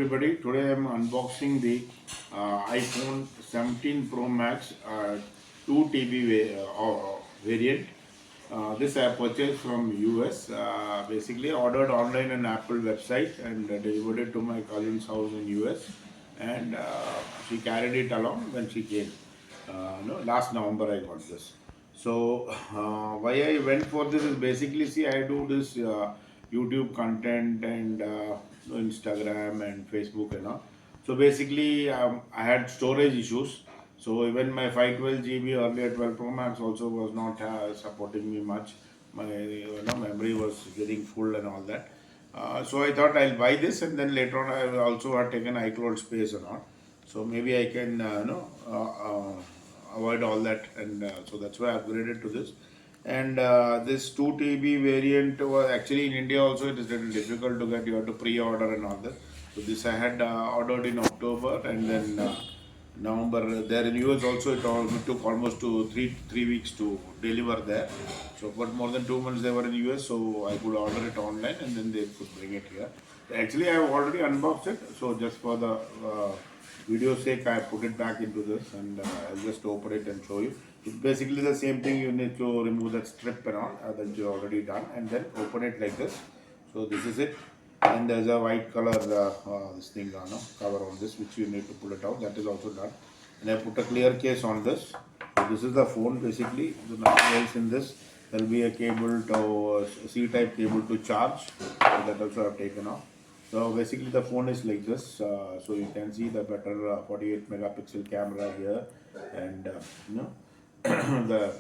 everybody. Today I am unboxing the iPhone 17 Pro Max 2 TB variant. This I purchased from US. Basically ordered online on Apple website and delivered it to my cousin's house in US. And she carried it along when she came. No, last November I got this. So why I went for this is basically, see, I do this YouTube content and Instagram and Facebook and all. So basically, I had storage issues. So even my 512 GB earlier 12 Pro Max also was not supporting me much. My memory was getting full and all that. So I thought I'll buy this, and then later on I also had taken iCloud space and all. So maybe I can avoid all that, and so that's why I upgraded to this. And this 2 TB variant was actually in India also, it is little difficult to get. You have to pre-order and all that. So this I had ordered in October, and then November. There in US also it took almost three weeks to deliver there. So but more than 2 months they were in US, so I could order it online and then they could bring it here. Actually I have already unboxed it, so just for the video's sake I put it back into this, and I'll just open it and show you. It's basically the same thing. You need to remove that strip and all that you already done, and then open it like this. So this is it, and there's a white color this thing cover on this, which you need to pull it out. That is also done, and I put a clear case on this. So this is the phone basically. There's nothing else in this. There will be a cable to C-type cable to charge. So that also I've taken off. So basically the phone is like this. So you can see the better 48 megapixel camera here, and the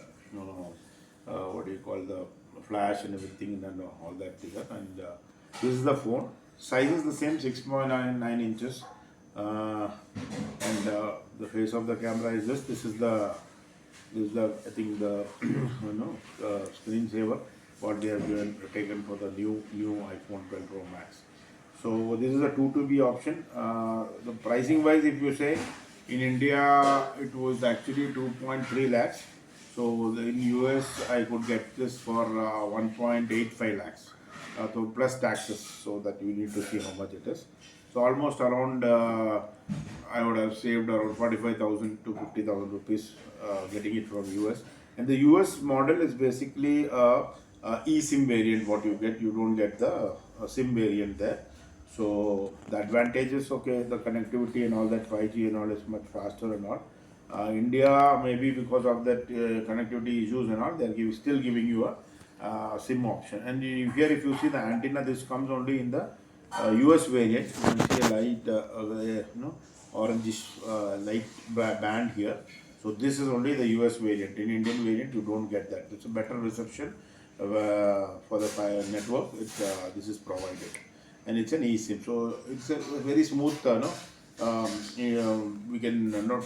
what do you call, the flash and everything, and all that figure. And this is the phone. Size is the same, 6.99 inches, and the face of the camera is this. This is the I think the screensaver what they have taken for the new iPhone 12 Pro Max. So this is a 2 TB option. The pricing wise, if you say, in India it was actually 2.3 lakhs. So in US I could get this for 1.85 lakhs. So plus taxes, so that you need to see how much it is. So almost around I would have saved around 45,000 to 50,000 rupees getting it from US. And the US model is basically a eSIM variant. What you get, you don't get the SIM variant there. So the advantage is, okay, the connectivity and all that, 5G and all is much faster and all. India, maybe because of that connectivity issues and all, they are still giving you a SIM option. And here, if you see the antenna, this comes only in the US variant. You can see a light, orangish light band here. So this is only the US variant. In Indian variant, you don't get that. It's a better reception for the network. This is provided, and it's an eSIM. So it's a very smooth, we can not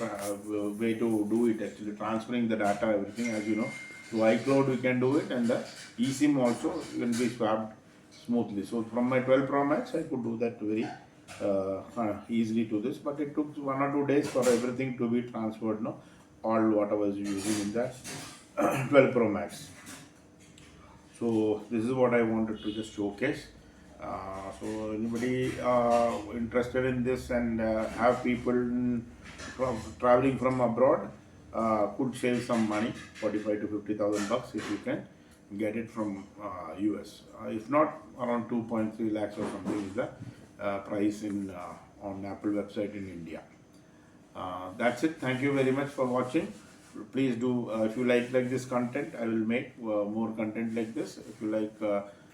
way to do it, actually transferring the data, everything, as you know. To iCloud we can do it, and the eSIM also can be swapped smoothly. So from my 12 Pro Max I could do that very easily to this, but it took 1 or 2 days for everything to be transferred, all what I was using in that 12 Pro Max. So this is what I wanted to just showcase. So anybody interested in this and have people traveling from abroad could save some money, 45 to 50,000 bucks, if you can get it from US. If not, around 2.3 lakhs or something is the price on Apple website in India. That's it. Thank you very much for watching. Please do, if you like this content, I will make more content like this. If you like,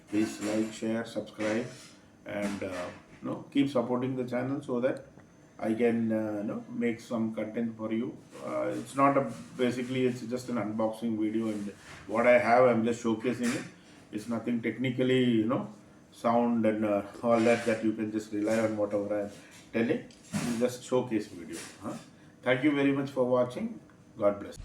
please like, share, subscribe, and keep supporting the channel so that I can make some content for you. It's not basically it's just an unboxing video, and what I have I'm just showcasing it. It's nothing technically sound and all that you can just rely on whatever I'm telling. It's just showcase video. Thank you very much for watching. God bless.